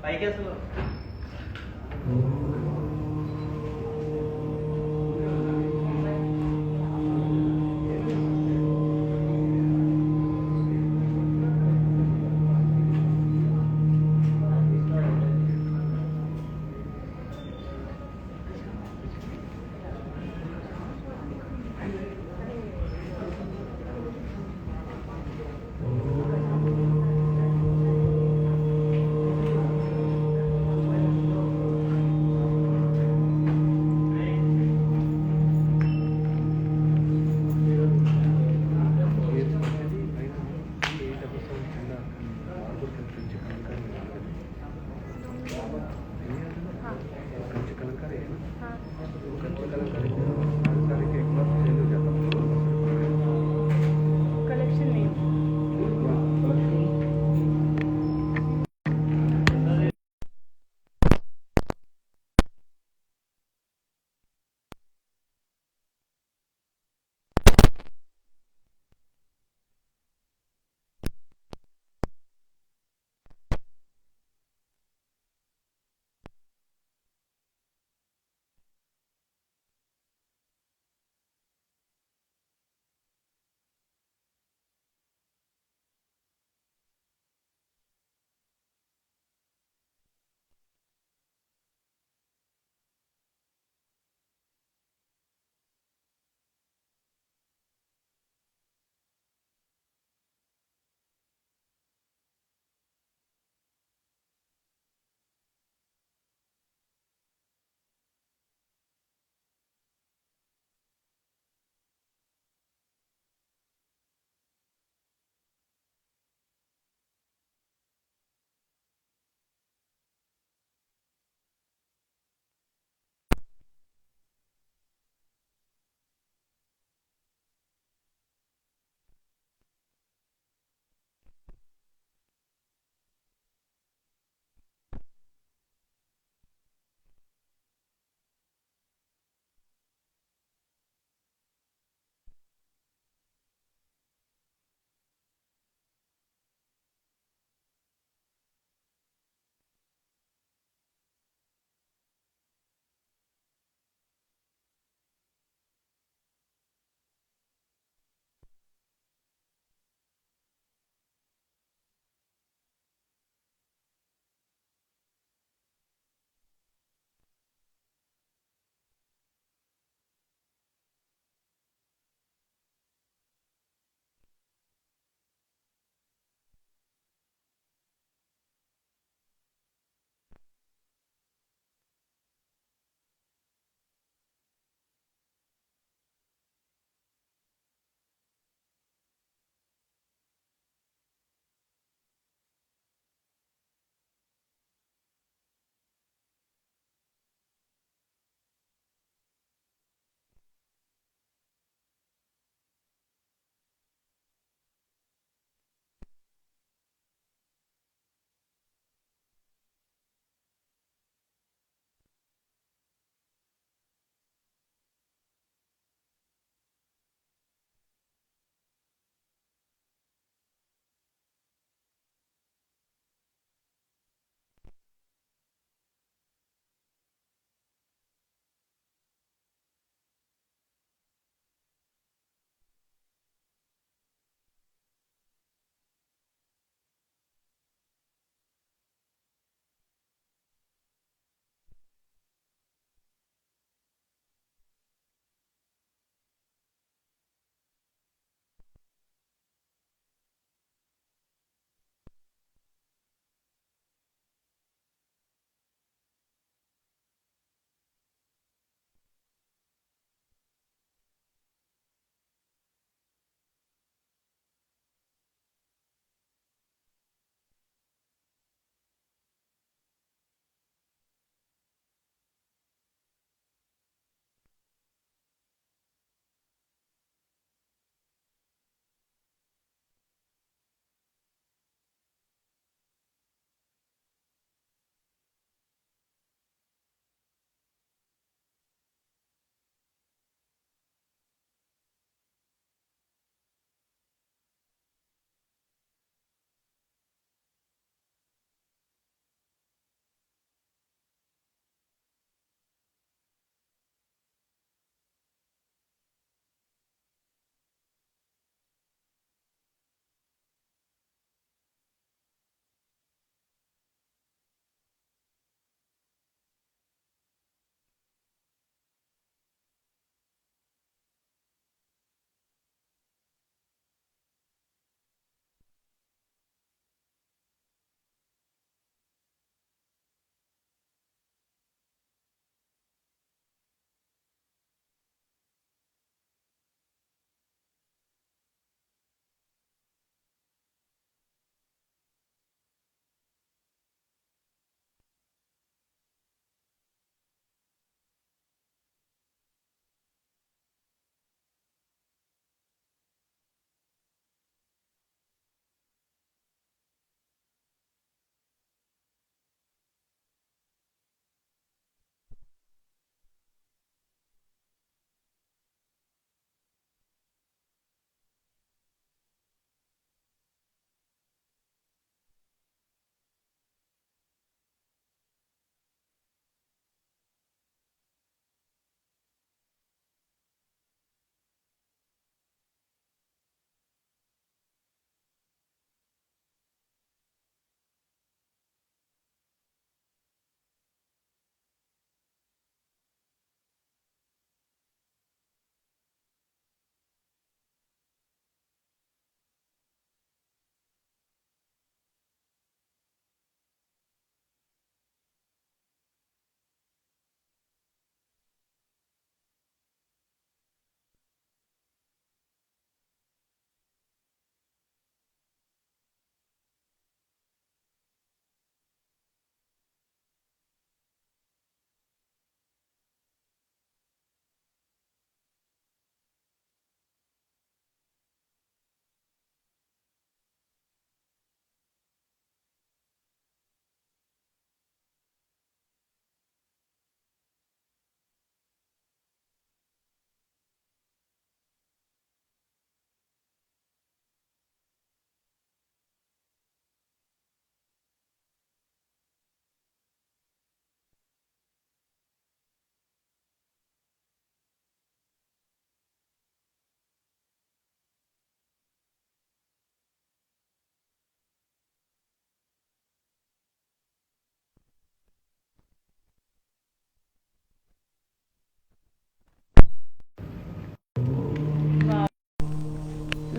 I guess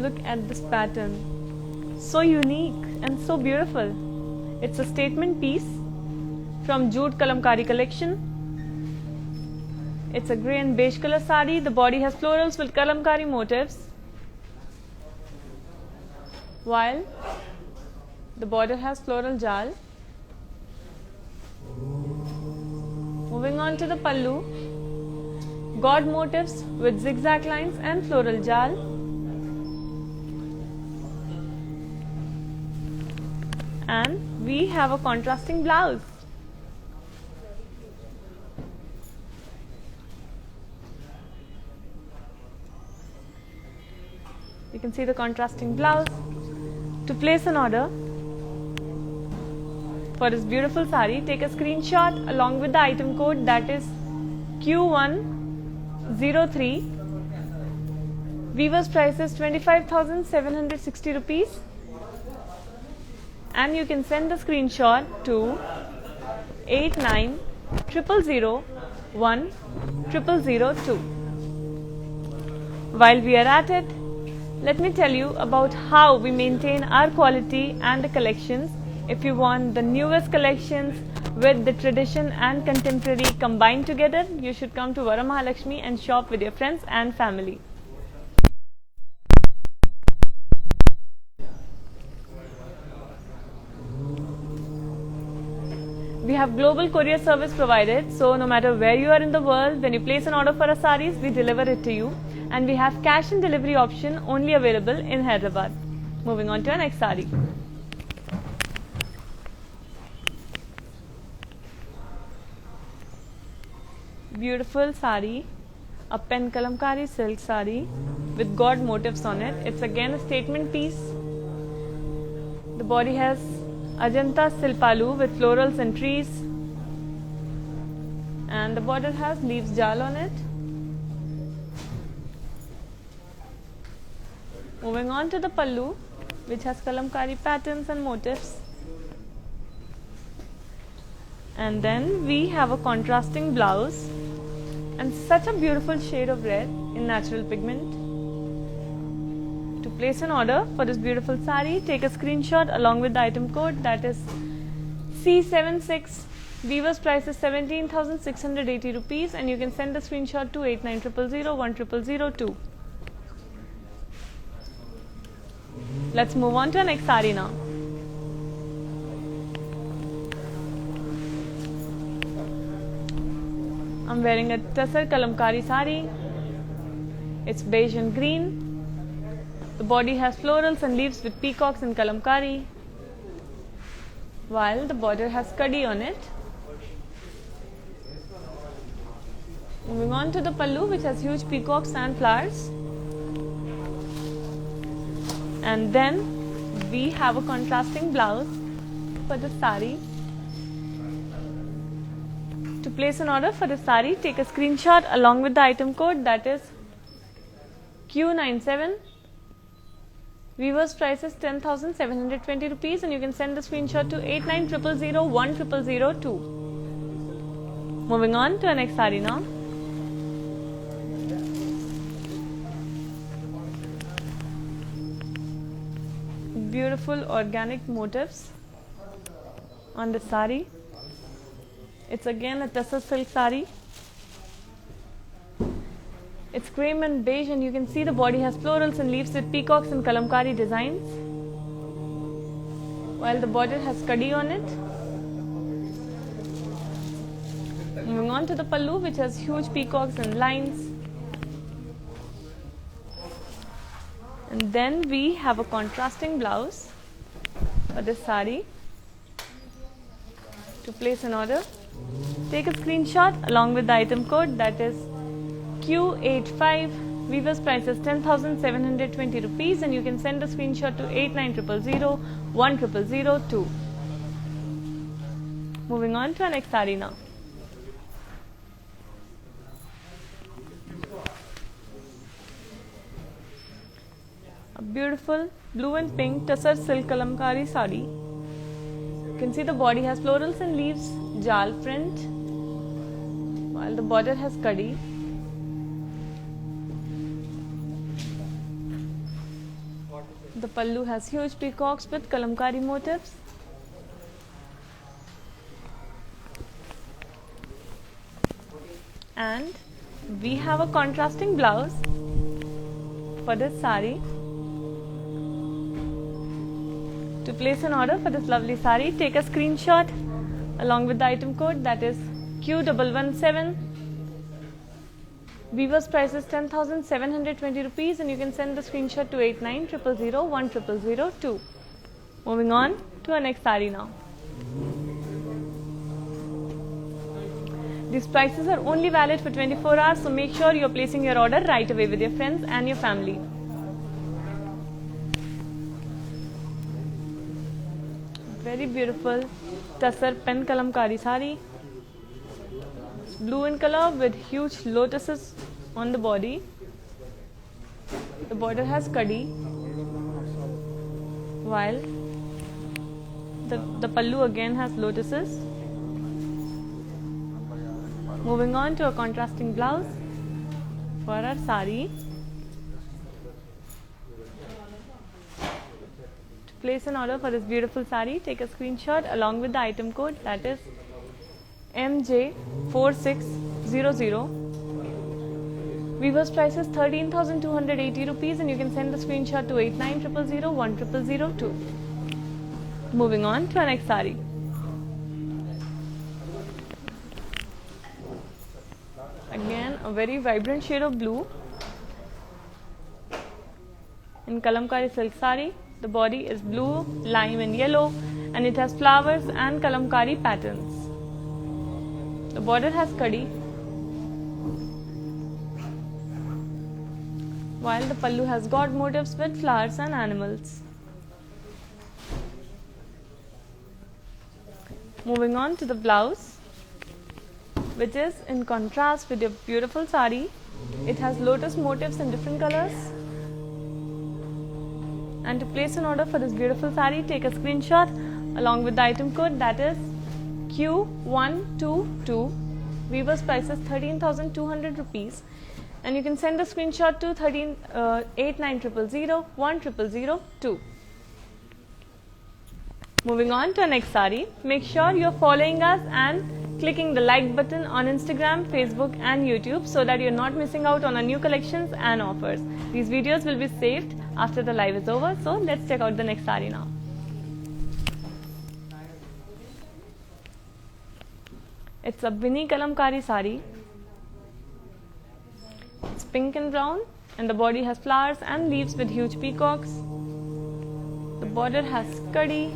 Look at this pattern. So unique and so beautiful. It's a statement piece from Jute Kalamkari collection. It's a grey and beige color sari. The body has florals with Kalamkari motifs, while the border has floral jal. Moving on to the pallu, God motifs with zigzag lines and floral jal. And we have a contrasting blouse. You can see the contrasting blouse. To place an order for this beautiful sari, take a screenshot along with the item code, that is Q103. Weaver's price is 25,760 rupees. And you can send the screenshot to 8900010002. While we are at it, let me tell you about how we maintain our quality and the collections. If you want the newest collections with the tradition and contemporary combined together, you should come to Varamahalakshmi and shop with your friends and family. We have global courier service provided, so no matter where you are in the world, when you place an order for our saris, we deliver it to you. And we have cash and delivery option only available in Hyderabad. Moving on to our next sari. Beautiful sari, a pen kalamkari silk sari with God motifs on it. It's again a statement piece. The body has Ajanta silpalu with florals and trees, and the border has leaves jal on it. Moving on to the pallu, which has kalamkari patterns and motifs. And then we have a contrasting blouse and such a beautiful shade of red in natural pigment. To place an order for this beautiful sari, take a screenshot along with the item code, that is C76. Weaver's price is 17,680 rupees, and you can send the screenshot to 8900010002. Let's move on to our next sari now. I'm wearing a Tassar Kalamkari sari. It's beige and green. The body has florals and leaves with peacocks and Kalamkari, while the border has kadi on it. Moving on to the pallu, which has huge peacocks and flowers. And then we have a contrasting blouse for the sari. To place an order for the sari, take a screenshot along with the item code, that is Q97. Weaver's price is 10,720 rupees, and you can send the screenshot to 8900010002. Moving on to our next sari now. Beautiful organic motifs on the sari. It's again a Tassar silk sari. It's cream and beige, and you can see the body has florals and leaves with peacocks and kalamkari designs, while the border has kadi on it. Moving on to the pallu, which has huge peacocks and lines. And then we have a contrasting blouse for this sari. To place an order, take a screenshot along with the item code, that is Q85. Weaver's price is 10,720 rupees, and you can send a screenshot to 8900010002. Moving on to our next sari now. A beautiful blue and pink Tassar silk kalamkari sari. You can see the body has florals and leaves jal print, while the border has kadi. The pallu has huge peacocks with kalamkari motifs. And we have a contrasting blouse for this sari. To place an order for this lovely sari, take a screenshot along with the item code, that is Q117. Weaver's price is 10,720 rupees, and you can send the screenshot to 8900010002. Moving on to our next sari now. These prices are only valid for 24 hours, so make sure you're placing your order right away with your friends and your family. Very beautiful Tassar pen kalamkari sari. It's blue in color with huge lotuses on the body. The border has kadi, while the pallu again has lotuses. Moving on to a contrasting blouse for our sari. To place an order for this beautiful sari, take a screenshot along with the item code, that is MJ4600. Weaver's price is 13,280 rupees, and you can send the screenshot to 8900010002. Moving on to our next sari. Again, a very vibrant shade of blue in kalamkari silk sari. The body is blue, lime and yellow, and it has flowers and kalamkari patterns. The border has kadi, while the pallu has god motifs with flowers and animals. Moving on to the blouse, which is in contrast with your beautiful sari. It has lotus motifs in different colors. And to place an order for this beautiful sari, take a screenshot along with the item code, that is Q122. Weaver's price is 13,200 rupees, and you can send the screenshot to 8900010002. Moving on to our next sari. Make sure you're following us and clicking the like button on Instagram, Facebook and YouTube, so that you're not missing out on our new collections and offers. These videos will be saved after the live is over, so let's check out the next sari now. It's a Bini kalamkari sari. It's pink and brown, and the body has flowers and leaves with huge peacocks. The border has kadi,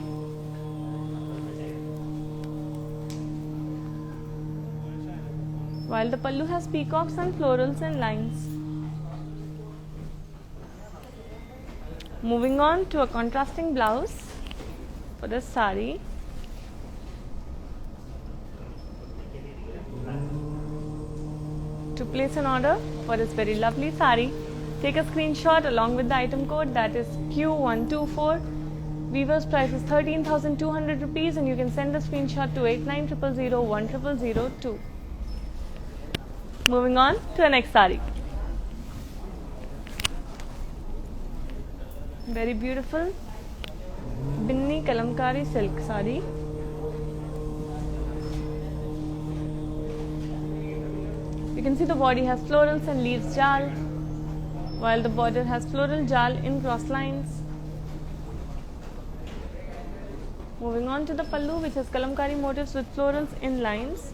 while the pallu has peacocks and florals and lines. Moving on to a contrasting blouse for this sari. To place an order for this very lovely sari, take a screenshot along with the item code, that is Q124. Weaver's price is 13,200 rupees, and you can send the screenshot to 8900010002. Moving on to our next sari. Very beautiful Binni kalamkari silk sari. You can see the body has florals and leaves jal, while the border has floral jal in cross lines. Moving on to the pallu, which has kalamkari motifs with florals in lines.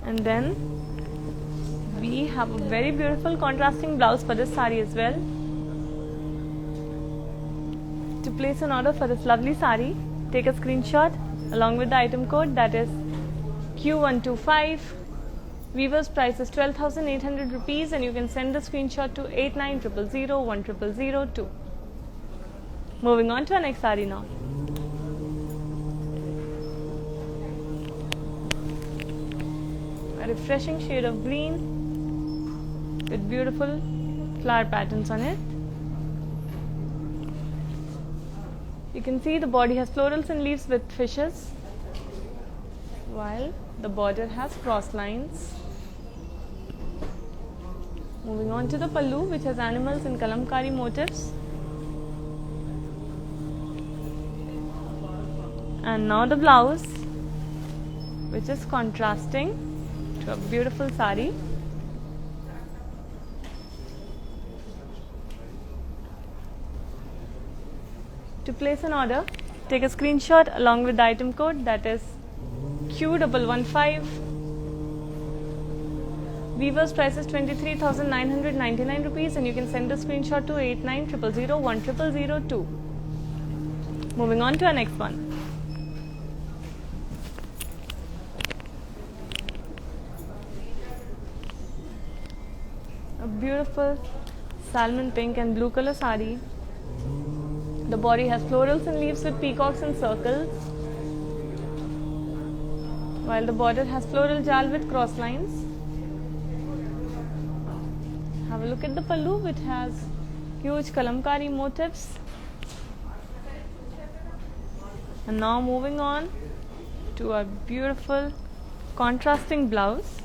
And then we have a very beautiful contrasting blouse for this sari as well. To place an order for this lovely sari, take a screenshot along with the item code, that is Q125. Weaver's price is 12,800 rupees, and you can send the screenshot to 8900010002. Moving on to our next sari now. A refreshing shade of green with beautiful flower patterns on it. You can see the body has florals and leaves with fishes, while the border has cross lines. Moving on to the pallu, which has animals and kalamkari motifs. And now the blouse, which is contrasting to a beautiful sari. To place an order, take a screenshot along with the item code, that is Q115. Weaver's price is 23,999 rupees, and you can send a screenshot to 8900010002. Moving on to our next one. A beautiful salmon pink and blue color sari. The body has florals and leaves with peacocks and circles, while the border has floral jal with cross lines. Have a look at the pallu, which has huge kalamkari motifs. And now moving on to our beautiful contrasting blouse.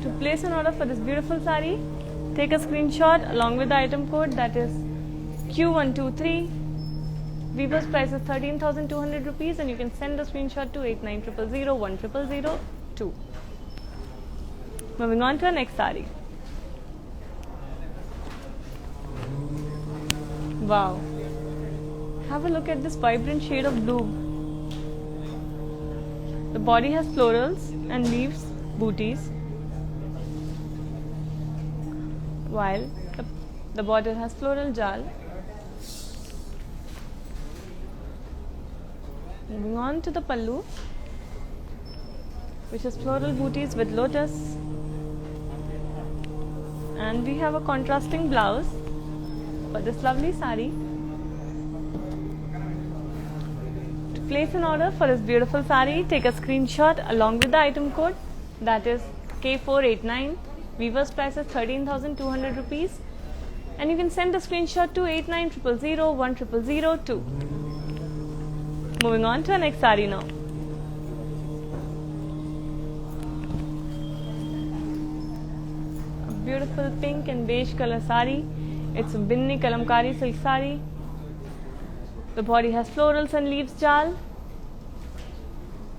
To place an order for this beautiful sari, take a screenshot along with the item code, that is Q123. Weaver's price is 13,200 rupees, and you can send a screenshot to 8900010002. Moving on to our next sari. Wow! Have a look at this vibrant shade of blue. The body has florals and leaves booties, while the border has floral jal. Moving on to the pallu, which is floral booties with lotus, and we have a contrasting blouse for this lovely sari. To place an order for this beautiful sari, take a screenshot along with the item code, that is K489. Weaver's price is 13,200 rupees, and you can send a screenshot to 8900010002. Moving on to our next sari now. A beautiful pink and beige color sari. It's a binni kalamkari silk sari. The body has florals and leaves jal,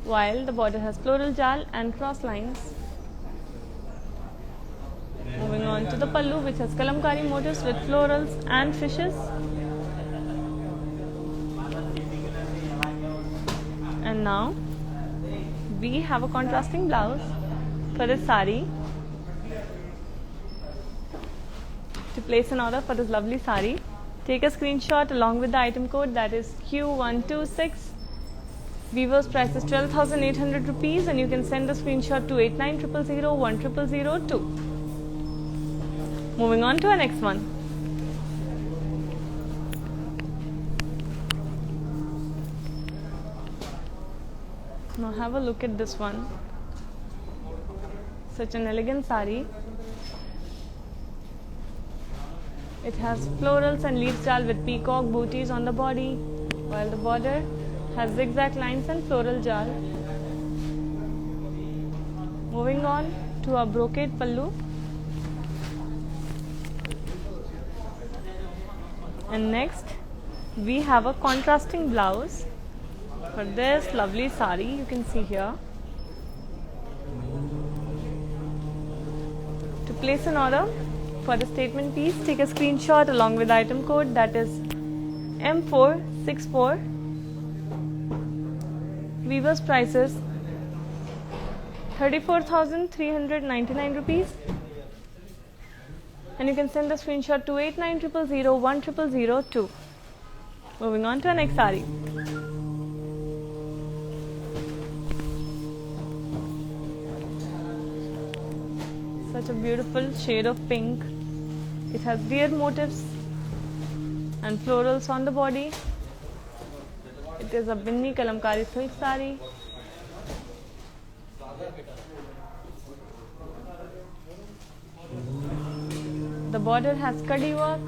while the border has floral jal and cross lines. Moving on to the pallu, which has kalamkari motifs with florals and fishes. And now we have a contrasting blouse for this sari. To place an order for this lovely sari, take a screenshot along with the item code, that is Q126. Weaver's price is 12,800 rupees, and you can send a screenshot to 8900010002. Moving on to our next one. Now have a look at this one. Such an elegant sari. It has florals and leaf jal with peacock booties on the body, while the border has zigzag lines and floral jal. Moving on to our brocade pallu. And next we have a contrasting blouse for this lovely sari. You can see here. To place an order for the statement piece, take a screenshot along with the item code, that is M464. Weaver's price is 34,399 rupees, and you can send a screenshot to 8900010002. Moving on to our next sari. Such a beautiful shade of pink. It has deer motifs and florals on the body. It is a binni kalamkari silk sari. The border has kadi work,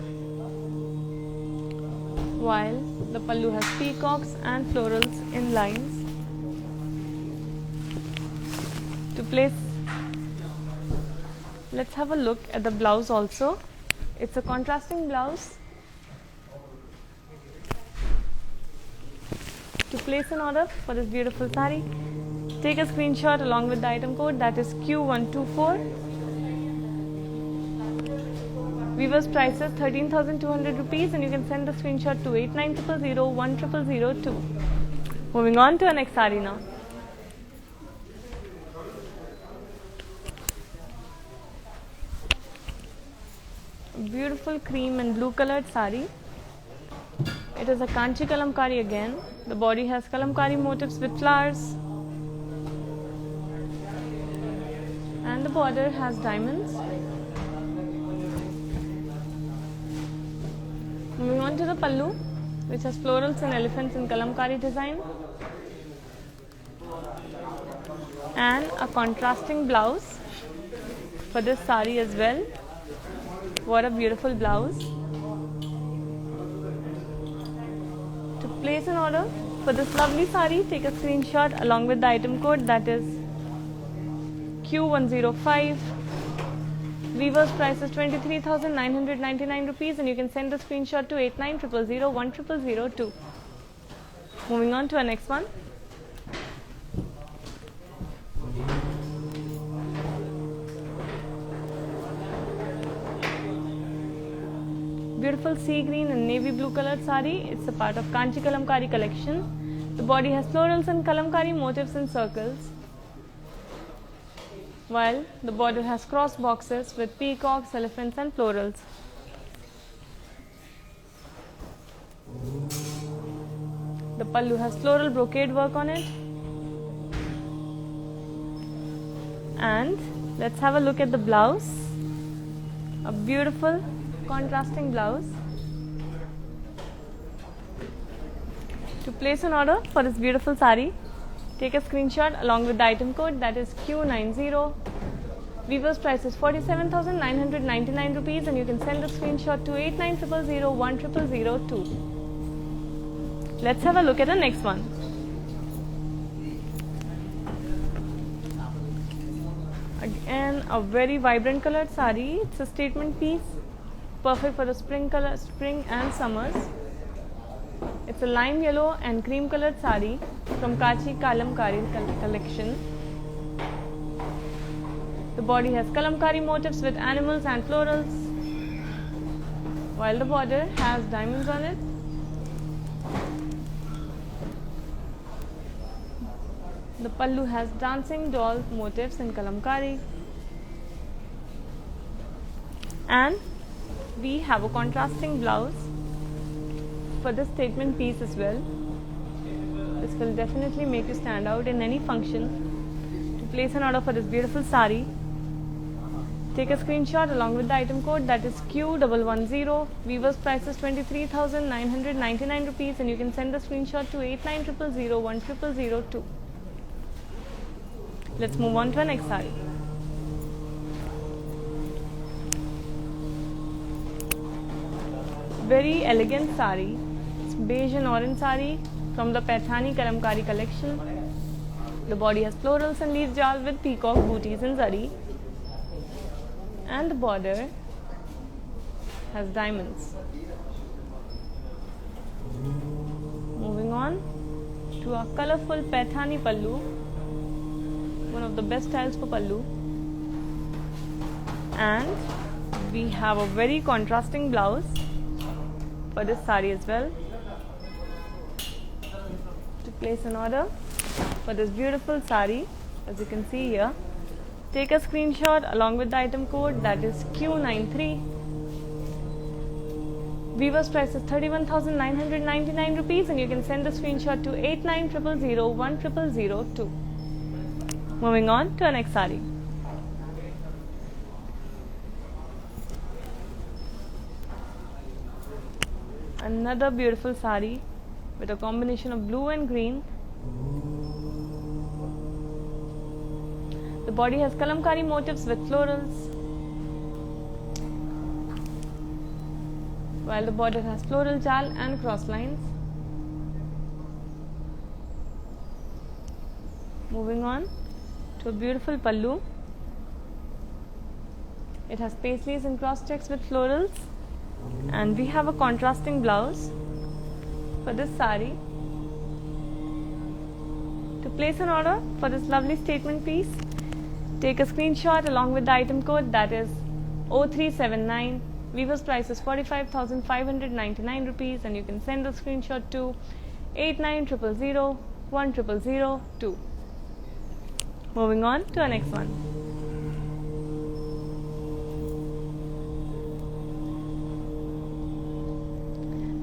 while the pallu has peacocks and florals in lines. place, let's have a look at the blouse also. It's a contrasting blouse. To place an order for this beautiful sari, take a screenshot along with the item code, that is Q124. Weaver's price is 13,200 rupees, and you can send the screenshot to 8900010002. Moving on to our next sari now. A beautiful cream and blue colored sari. It is a Kanchi Kalamkari again. The body has Kalamkari motifs with flowers, and the border has diamonds. Moving on to the pallu, which has florals and elephants in Kalamkari design, and a contrasting blouse for this sari as well. What a beautiful blouse. To place an order for this lovely sari, take a screenshot along with the item code, that is Q105. Weaver's price is 23,999 rupees, and you can send the screenshot to 8900010002. Moving on to our next one. Beautiful sea green and navy blue colored sari. It's a part of Kanchi Kalamkari collection. The body has florals and Kalamkari motifs in circles, while the border has cross boxes with peacocks, elephants and florals. The pallu has floral brocade work on it. And let's have a look at the blouse. A beautiful contrasting blouse. To place an order for this beautiful sari, take a screenshot along with the item code, that is Q90. Weaver's price is 47,999 rupees, and you can send the screenshot to 8900010002. Let's have a look at the next one. Again, a very vibrant colored sari. It's a statement piece, perfect for the spring and summers. It's a lime yellow and cream colored sari from Kanchi Kalamkari collection. The body has Kalamkari motifs with animals and florals, while the border has diamonds on it. The pallu has dancing doll motifs in Kalamkari, and we have a contrasting blouse for this statement piece as well. This will definitely make you stand out in any function. To place an order for this beautiful sari, take a screenshot along with the item code, that is Q110. Weaver's price is 23,999 rupees, and you can send the screenshot to 8900010002. Let's move on to our next sari. Very elegant sari. It's beige and orange sari from the Paithani Kalamkari collection. The body has florals and leaf jal with peacock booties in zari, and the border has diamonds. Moving on to a colorful Paithani pallu, one of the best styles for pallu, and we have a very contrasting blouse for this sari as well. To place an order for this beautiful sari, as you can see here, take a screenshot along with the item code, that is Q93. Weaver's price is 31,999 rupees, and you can send the screenshot to 8900010002. Moving on to our next sari. Another beautiful sari with a combination of blue and green. The body has Kalamkari motifs with florals, while the border has floral jal and cross lines. Moving on to a beautiful pallu. It has paisleys and cross checks with florals, and we have a contrasting blouse for this sari. To place an order for this lovely statement piece, take a screenshot along with the item code, that is 0379. Weaver's price is 45,599 rupees, and you can send the screenshot to 8900010002. Moving on to our next one.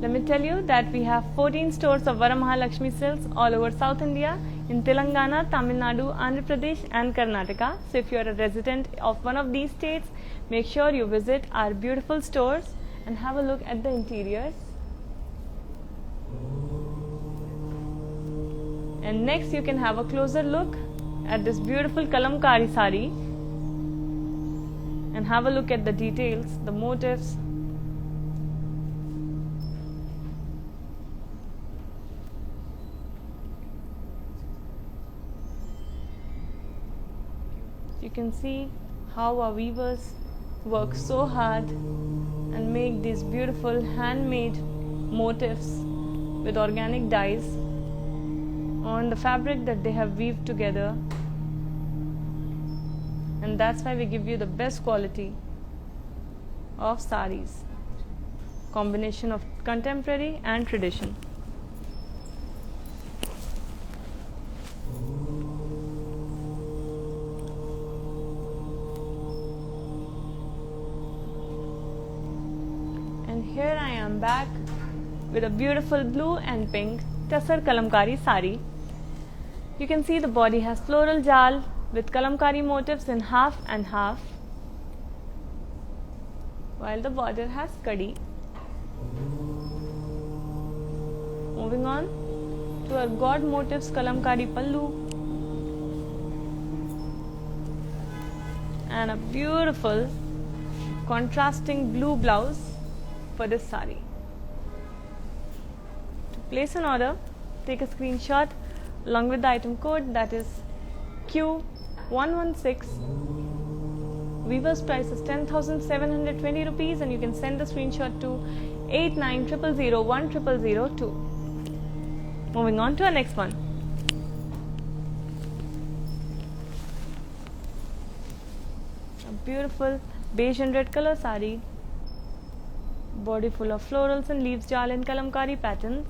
Let me tell you that we have 14 stores of Varamahalakshmi Silks all over South India, in Telangana, Tamil Nadu, Andhra Pradesh and Karnataka. So if you are a resident of one of these states, make sure you visit our beautiful stores and have a look at the interiors. And next you can have a closer look at this beautiful kalamkari sari and have a look at the details, the motifs. You can see how our weavers work so hard and make these beautiful handmade motifs with organic dyes on the fabric that they have weaved together, and that's why we give you the best quality of saris, combination of contemporary and tradition. And here I am back with a beautiful blue and pink Tassar Kalamkari sari. You can see the body has floral jal with kalamkari motifs in half and half, while the border has kadi. Moving on to our god motifs kalamkari pallu and a beautiful contrasting blue blouse for this sari. To place an order, take a screenshot along with the item code, that is Q116. Weaver's price is 10,720 rupees, and you can send the screenshot to 8900010002. Moving on to our next one. A beautiful beige and red color sari, body full of florals and leaves jal in kalamkari patterns,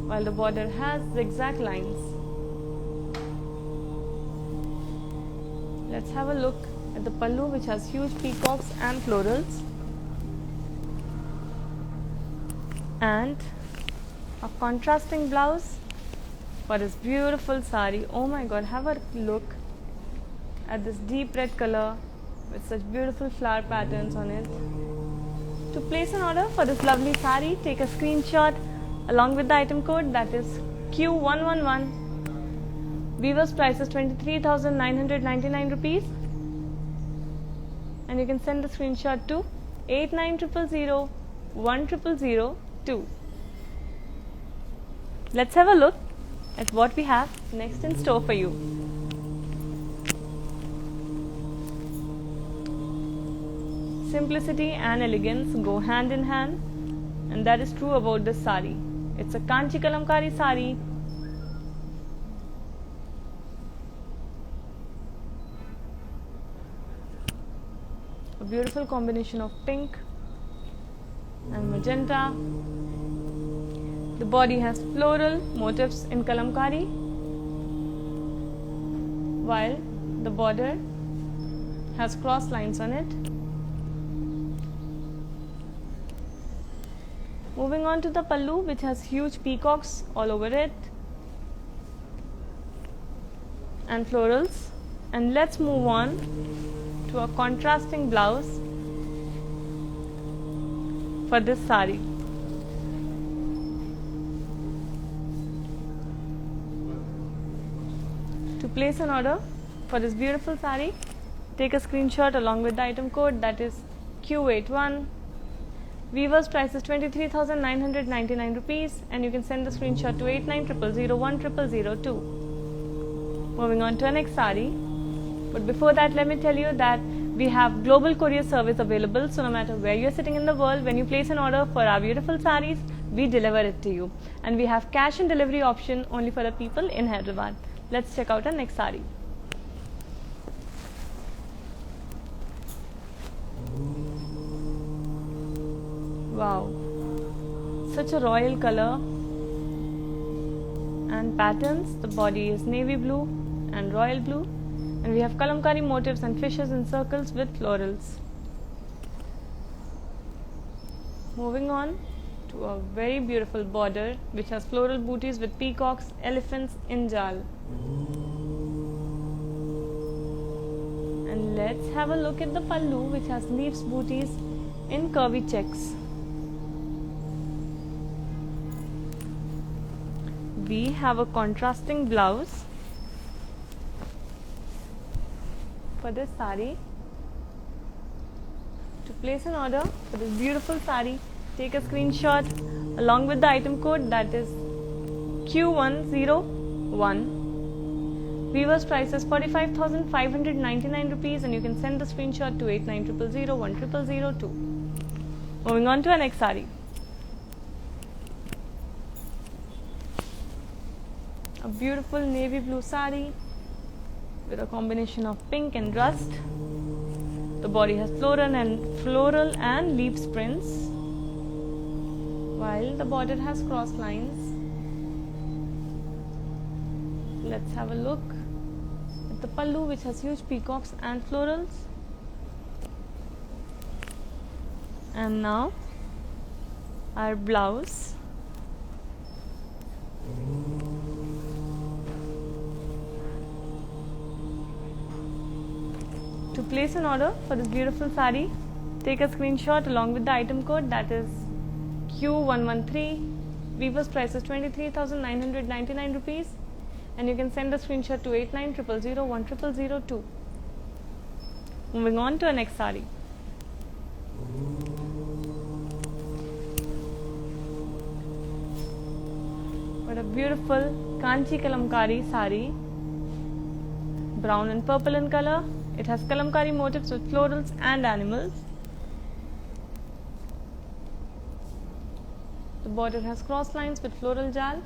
while the border has zigzag lines. Let's have a look at the pallu, which has huge peacocks and florals, and a contrasting blouse for this beautiful sari. Oh my god, have a look at this deep red color with such beautiful flower patterns on it. To place an order for this lovely sari, take a screenshot along with the item code, that is Q111. Weaver's price is 23,999 rupees, and you can send the screenshot to 8900010002. Let's have a look at what we have next in store for you. Simplicity and elegance go hand in hand, and that is true about this sari. It's a Kanchi Kalamkari sari. A beautiful combination of pink and magenta. The body has floral motifs in kalamkari, while the border has cross lines on it. Moving on to the pallu, which has huge peacocks all over it and florals. And let's move on to a contrasting blouse for this sari. To place an order for this beautiful sari, take a screenshot along with the item code, that is Q81. Weaver's price is 23,999 rupees, and you can send the screenshot to 8900010002. Moving on to our next sari. But before that, let me tell you that we have global courier service available. So no matter where you're sitting in the world, when you place an order for our beautiful saris, we deliver it to you. And we have cash and delivery option only for the people in Hyderabad. Let's check out our next sari. Wow, such a royal color and patterns. The body is navy blue and royal blue, and we have kalamkari motifs and fishes in circles with florals. Moving on to a very beautiful border which has floral booties with peacocks, elephants in jal. And let's have a look at the pallu, which has leaves booties in curvy checks. We have a contrasting blouse for this sari. To place an order for this beautiful sari, take a screenshot along with the item code, that is Q101. Weaver's price is 45,599 rupees, and you can send the screenshot to 8900010002. Moving on to our next sari. A beautiful navy blue sari with a combination of pink and rust. The body has floral and leaves prints, while the border has cross lines. Let's have a look at the pallu, which has huge peacocks and florals. And now our blouse. To place an order for this beautiful sari, take a screenshot along with the item code, that is Q113. Weaver's price is 23,999 rupees, and you can send a screenshot to 8900010002. Moving on to our next sari. What a beautiful Kanchi Kalamkari sari, brown and purple in color. It has kalamkari motifs with florals and animals. The border has cross lines with floral jal.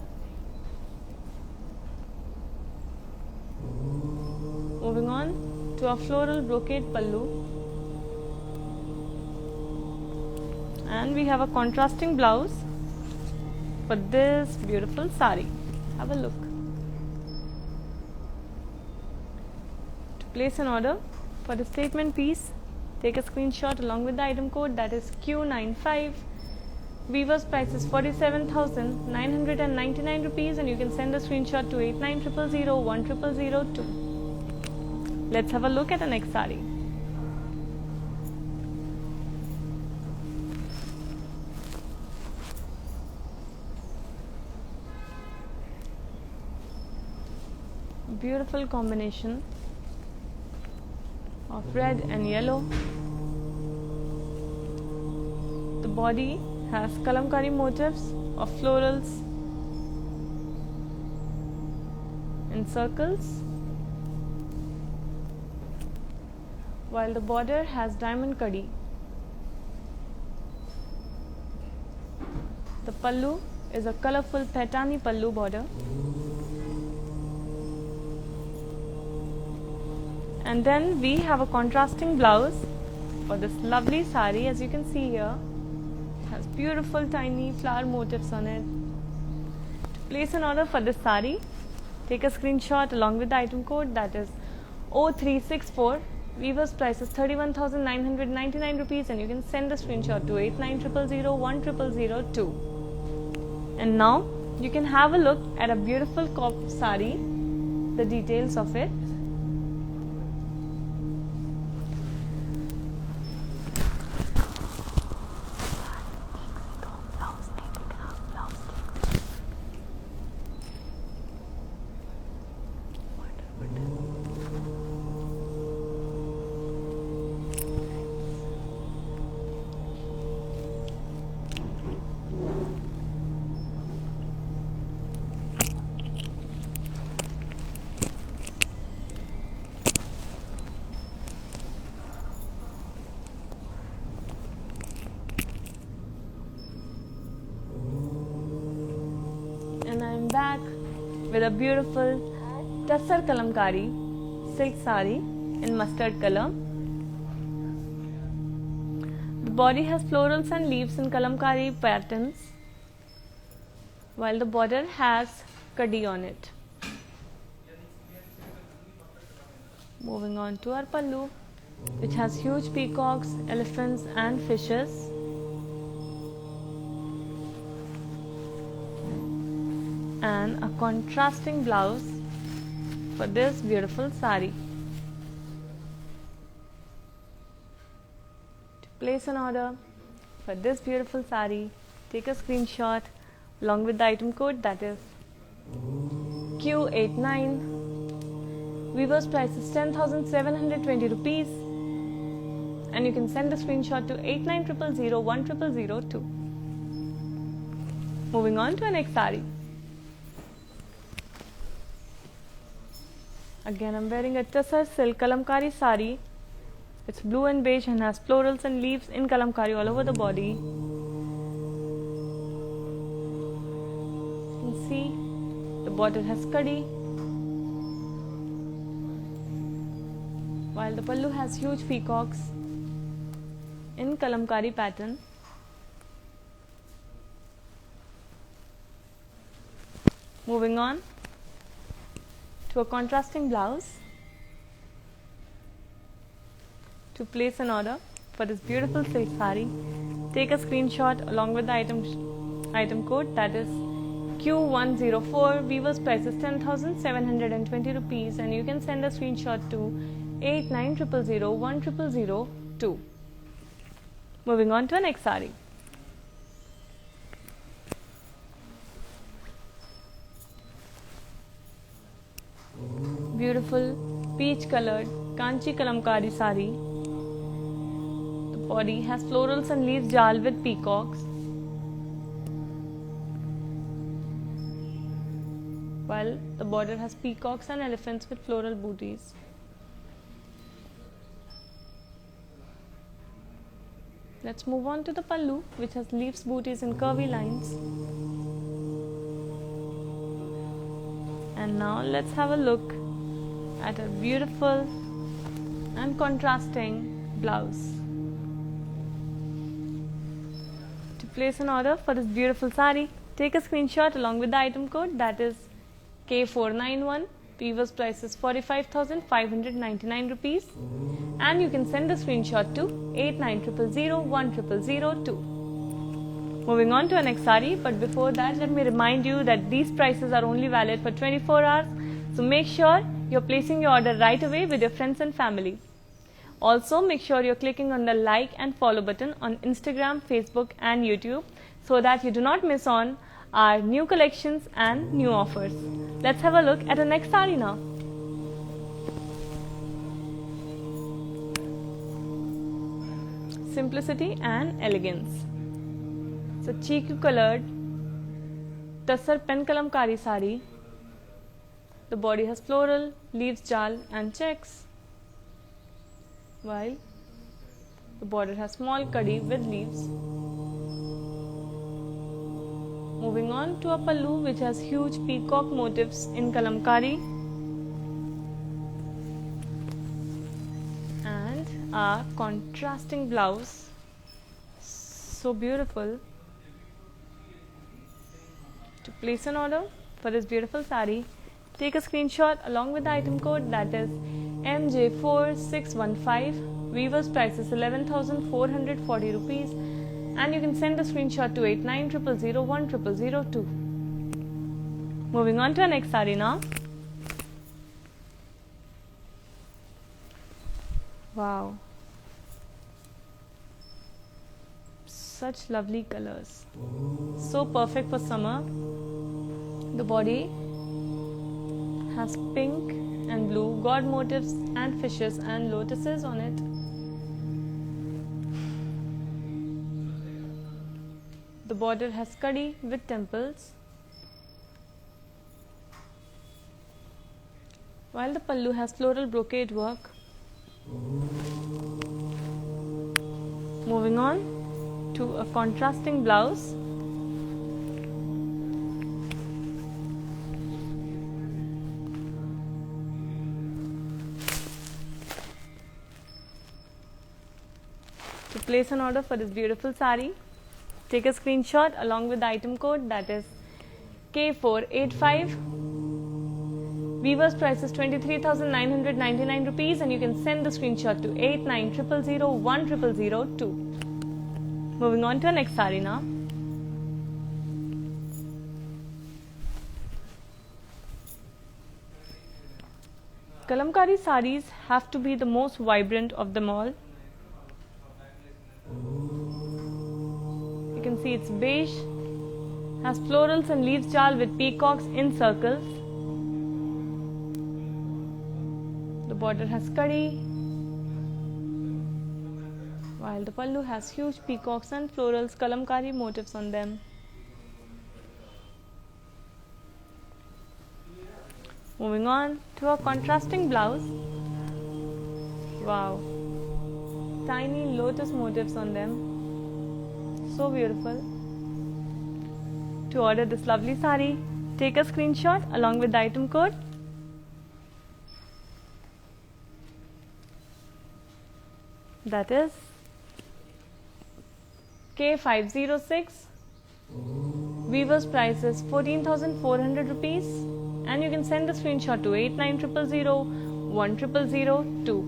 Moving on to a floral brocade pallu. And we have a contrasting blouse for this beautiful sari. Have a look. Place an order for the statement piece, take a screenshot along with the item code, that is Q95. Weaver's price is 47,999 rupees, and you can send a screenshot to 8900010002. Let's have a look at the next sari. Beautiful combination of red and yellow. The body has kalamkari motifs of florals in circles, while the border has diamond kadi. The pallu is a colorful paitani pallu border. And then we have a contrasting blouse for this lovely sari. As you can see here, it has beautiful tiny flower motifs on it. To place an order for this sari, take a screenshot along with the item code, that is 0364. Weaver's price is 31,999 rupees, and you can send the screenshot to 8900010002. And now you can have a look at a beautiful cop sari, the details of it. back with a beautiful Tassar Kalamkari silk sari in mustard color. The body has florals and leaves in Kalamkari patterns, while the border has kadi on it. Moving on to our pallu, which has huge peacocks, elephants and fishes. And a contrasting blouse for this beautiful sari. To place an order for this beautiful sari, take a screenshot along with the item code, that is Q89. Weaver's price is 10,720 rupees, and you can send the screenshot to 8900010002. Moving on to our next sari. Again, I'm wearing a Tassar silk Kalamkari sari. It's blue and beige and has florals and leaves in Kalamkari all over the body. You can see the border has kadi, while the pallu has huge peacocks in Kalamkari pattern. Moving on to a contrasting blouse. To place an order for this beautiful silk sari, take a screenshot along with the item code, that is Q104. Weaver's price is 10,720 rupees, and you can send a screenshot to 8900010002. Moving on to our next sari. Beautiful peach colored Kanchi Kalamkari sari. The body has florals and leaves jal with peacocks, while the border has peacocks and elephants with floral booties. Let's move on to the pallu, which has leaves, booties and curvy lines. And now let's have a look at a beautiful and contrasting blouse. To place an order for this beautiful sari, take a screenshot along with the item code, that is K491. Weaver's price is 45,599 rupees, and you can send the screenshot to 8900010002. Moving on to our next sari, but before that, let me remind you that these prices are only valid for 24 hours, so make sure you're placing your order right away with your friends and family. Also, make sure you're clicking on the like and follow button on Instagram, Facebook and YouTube, so that you do not miss on our new collections and new offers. Let's have a look at the next sari now. Simplicity and elegance. It's a chiku colored Tassar pen Kalamkari sari. The body has floral, leaves, jal and checks, while the border has small kadi with leaves. Moving on to a pallu, which has huge peacock motifs in Kalamkari, and a contrasting blouse, so beautiful. To place an order for this beautiful sari, take a screenshot along with the item code, that is MJ4615. Weaver's price is 11,440 rupees, and you can send a screenshot to 8900010002. Moving on to our next sari now. Wow, such lovely colors, so perfect for summer. The body has pink and blue god motifs and fishes and lotuses on it. The border has kadi with temples, while the pallu has floral brocade work. Moving on to a contrasting blouse. To place an order for this beautiful sari, take a screenshot along with the item code, that is K485. Weaver's price is 23,999 rupees, and you can send the screenshot to 8900010002. Moving on to our next sari now. Kalamkari saris have to be the most vibrant of them all. You can see it's beige, has florals and leaves jal with peacocks in circles. The border has kadi, while the pallu has huge peacocks and florals kalamkari motifs on them. Moving on to a contrasting blouse. Wow, tiny lotus motifs on them, so beautiful. To order this lovely sari, take a screenshot along with the item code, that is K506. Weaver's price is 14,400 rupees, and you can send the screenshot to 8900010002.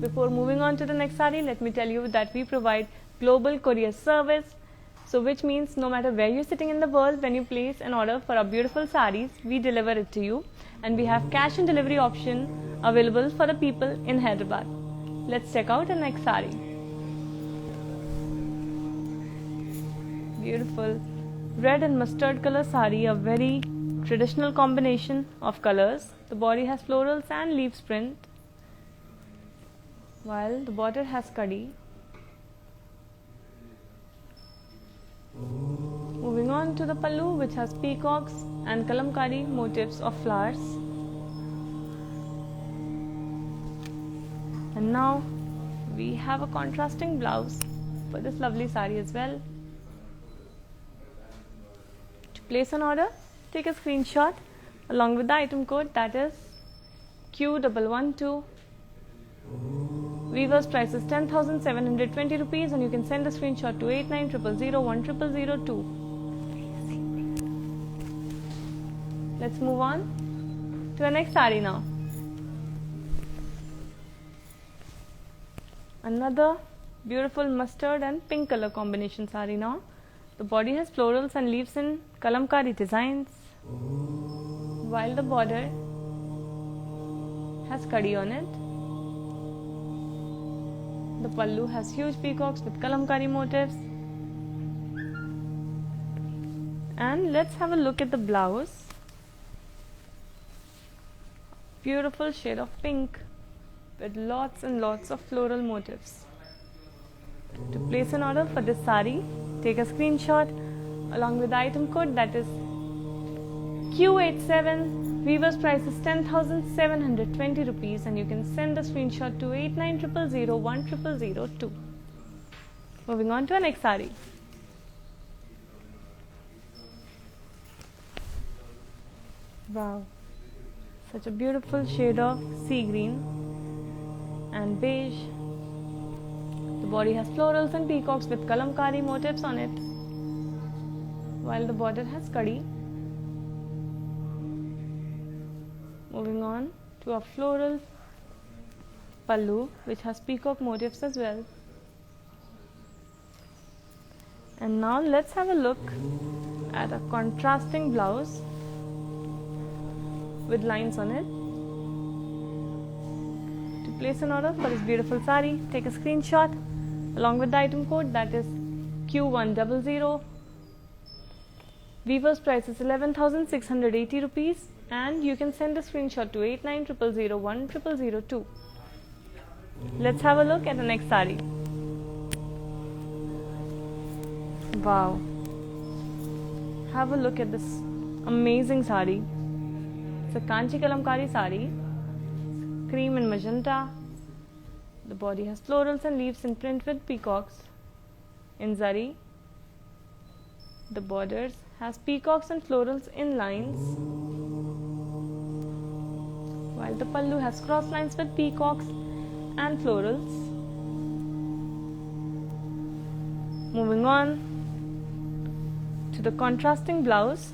Before moving on to the next sari, let me tell you that we provide global courier service. So which means no matter where you're sitting in the world, when you place an order for our beautiful saris, we deliver it to you, and we have cash and delivery option available for the people in Hyderabad. Let's check out the next sari. Beautiful red and mustard color sari, a very traditional combination of colors. The body has florals and leaves print, while the border has kadi. Moving on to the pallu, which has peacocks and kalamkari motifs of flowers. And now we have a contrasting blouse for this lovely sari as well. To place an order, take a screenshot along with the item code, that is Q112. Weaver's price is 10,720 rupees, and you can send a screenshot to 8900010002. Let's move on to the next sari now. Another beautiful mustard and pink color combination sari now. The body has florals and leaves in kalamkari designs, while the border has kadi on it. The pallu has huge peacocks with kalamkari motifs. And let's have a look at the blouse. Beautiful shade of pink with lots and lots of floral motifs. To place an order for this sari, take a screenshot along with the item code, that is Q87. Weaver's price is 10,720 rupees, and you can send a screenshot to 8900010002. Moving on to our next sari. Wow, such a beautiful shade of sea green and beige. The body has florals and peacocks with kalamkari motifs on it, while the border has kadi. Moving on to a floral pallu, which has peacock motifs as well. And now let's have a look at a contrasting blouse with lines on it. To place an order for this beautiful sari, take a screenshot along with the item code, that is Q100. Weaver's price is 11,680 rupees, and you can send a screenshot to 8900010002. Let's have a look at the next sari. Wow, have a look at this amazing sari. It's a Kanchi Kalamkari sari, cream and magenta. The body has florals and leaves in print with peacocks in zari. The borders has peacocks and florals in lines, while the pallu has cross lines with peacocks and florals. Moving on to the contrasting blouse.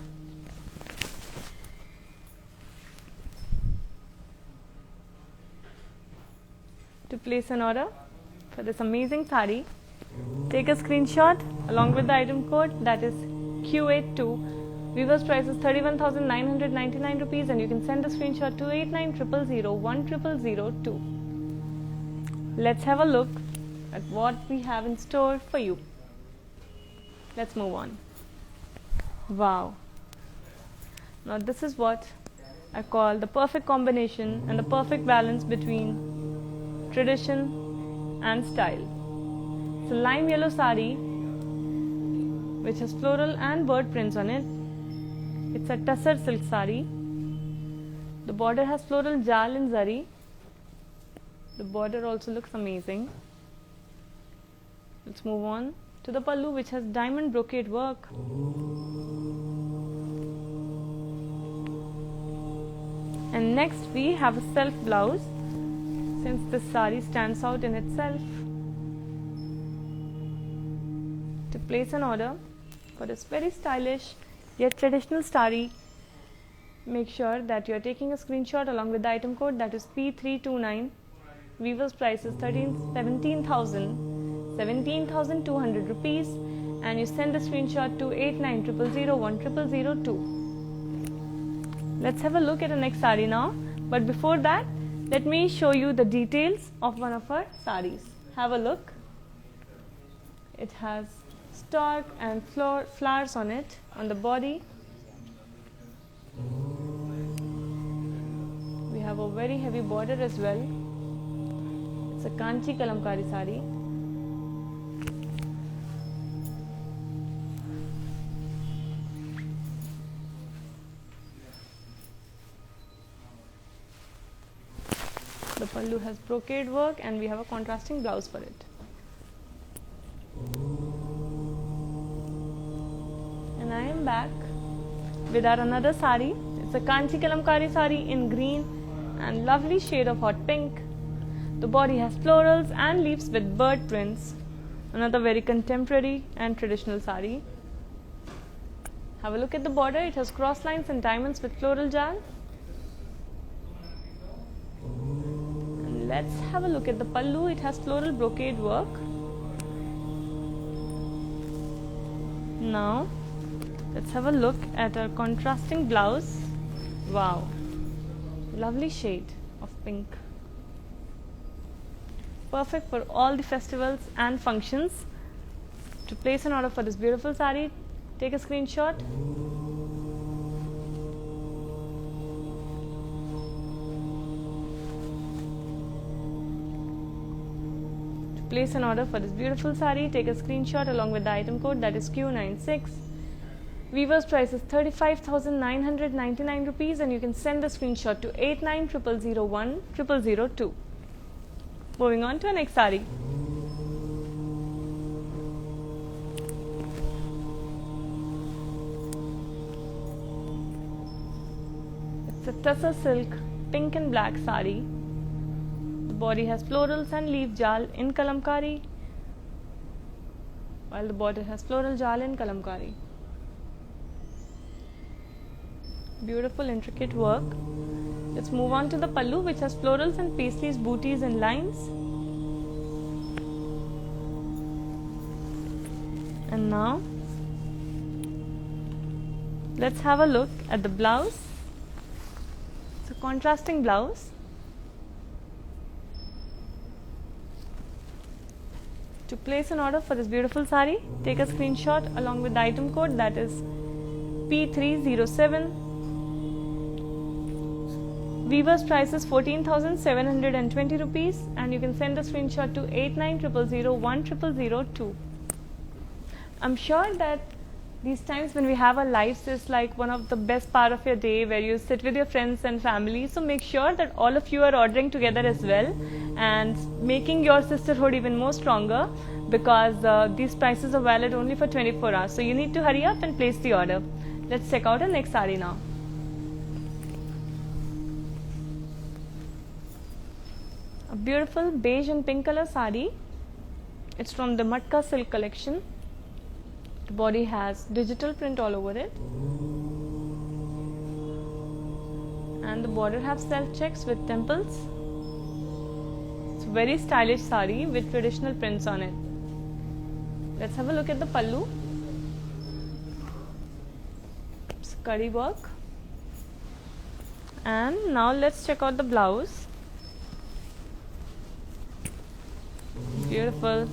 To place an order for this amazing sari, take a screenshot along with the item code, that is Q82. Weaver's price is 31,999 rupees, and you can send the screenshot to 8900010002. Let's have a look at what we have in store for you. Let's move on. Wow. Now this is what I call the perfect combination and the perfect balance between tradition and style. It's a lime yellow sari which has floral and bird prints on it. It's a tussar silk sari. The border has floral jal and zari. The border also looks amazing. Let's move on to the pallu, which has diamond brocade work. And next we have a self blouse, since this sari stands out in itself. To place an order for this very stylish yet traditional sari, make sure that you are taking a screenshot along with the item code, that is P329. Weaver's price is 17,200 rupees, and you send a screenshot to 8900010002. Let's have a look at the next sari now, but before that, let me show you the details of one of our saris. Have a look. It has stalk and flowers on it, on the body. We have a very heavy border as well. It's a Kanchi Kalamkari sari. The pallu has brocade work, and we have a contrasting blouse for it. And I am back with our another sari. It's a Kanchi Kalamkari sari in green and lovely shade of hot pink. The body has florals and leaves with bird prints. Another very contemporary and traditional sari. Have a look at the border. It has cross lines and diamonds with floral jal. And let's have a look at the pallu. It has floral brocade work. Now let's have a look at our contrasting blouse. Wow, lovely shade of pink. Perfect for all the festivals and functions. To place an order for this beautiful sari, take a screenshot. To place an order for this beautiful sari, take a screenshot along with the item code, that is Q96. Weaver's price is 35,999 rupees, and you can send the screenshot to 8900010002. Moving on to our next sari. It's a tussar silk pink and black sari. The body has florals and leaf jal in kalamkari, while the border has floral jal in kalamkari. Beautiful intricate work. Let's move on to the pallu, which has florals and paisleys, booties and lines. And now let's have a look at the blouse. It's a contrasting blouse. To place an order for this beautiful sari, take a screenshot along with the item code, that is P307. Weaver's price is 14,720 rupees, and you can send a screenshot to 8900010002. I'm sure that these times when we have our lives is like one of the best part of your day, where you sit with your friends and family. So make sure that all of you are ordering together as well, and making your sisterhood even more stronger, because these prices are valid only for 24 hours. So you need to hurry up and place the order. Let's check out our next sari now. A beautiful beige and pink color sari. It's from the Matka silk collection. The body has digital print all over it. And the border has self checks with temples. It's a very stylish sari with traditional prints on it. Let's have a look at the pallu. It's curry work. And now let's check out the blouse. Beautiful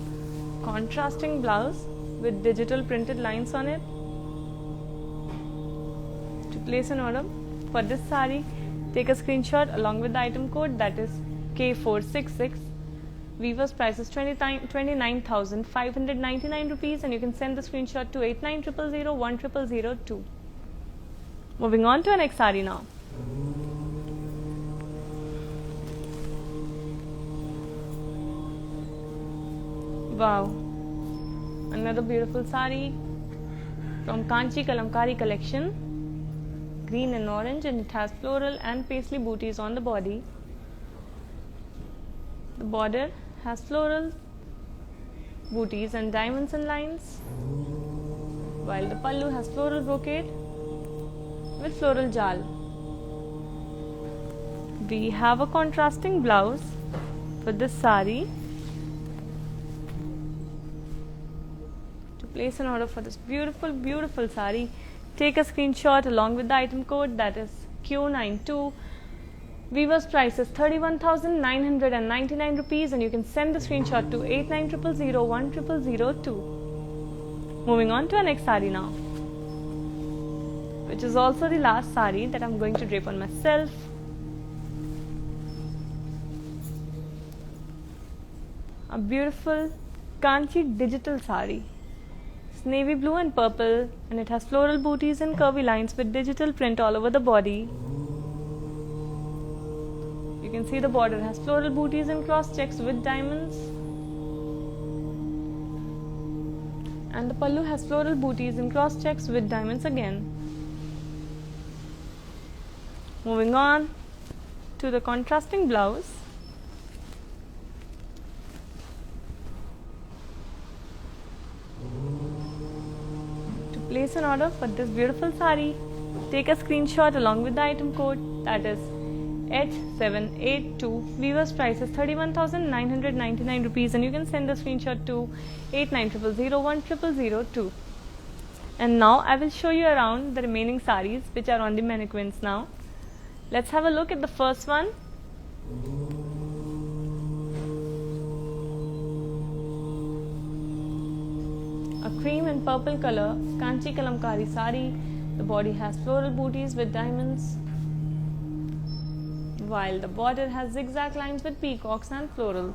contrasting blouse with digital printed lines on it. To place an order for this sari, take a screenshot along with the item code, that is K466. Weaver's price is 29,599 rupees, and you can send the screenshot to 8900010002. Moving on to our next sari now. Wow, another beautiful sari from Kanchi Kalamkari collection, green and orange, and it has floral and paisley booties on the body. The border has floral booties and diamonds and lines, while the pallu has floral brocade with floral jal. We have a contrasting blouse for this sari. To place an order for this beautiful sari, take a screenshot along with the item code, that is Q92. Weaver's price is 31,999 rupees, and you can send the screenshot to 8900010002. Moving on to our next sari now, which is also the last sari that I'm going to drape on myself. A beautiful Kanchi digital sari. It's navy blue and purple, and it has floral booties and curvy lines with digital print all over the body. You can see the border has floral booties and cross checks with diamonds, and the pallu has floral booties and cross checks with diamonds again. Moving on to the contrasting blouse. To place an order for this beautiful sari, take a screenshot along with the item code, that is H782. Weaver's price is 31,999 rupees, and you can send the screenshot to 8900010002. And now I will show you around the remaining saris which are on the mannequins now. Let's have a look at the first one. A cream and purple color Kanchi Kalamkari sari. The body has floral booties with diamonds, while the border has zigzag lines with peacocks and florals.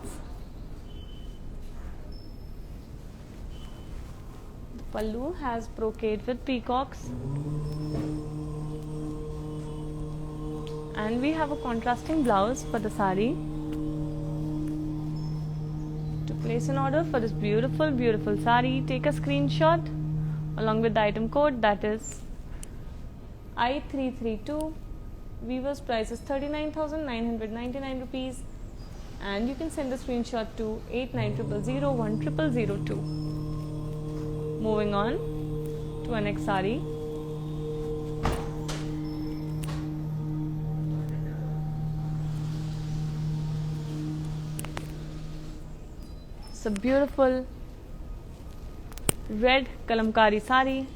The pallu has brocade with peacocks, and we have a contrasting blouse for the sari. To place an order for this beautiful sari, take a screenshot along with the item code, that is I332. Weaver's price is 39,999 rupees, and you can send the screenshot to 8900010002. Moving on to our next sari. It's a beautiful red Kalamkari sari,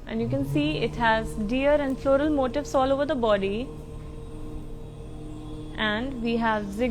and you can see it has deer and floral motifs all over the body, and we have zigzag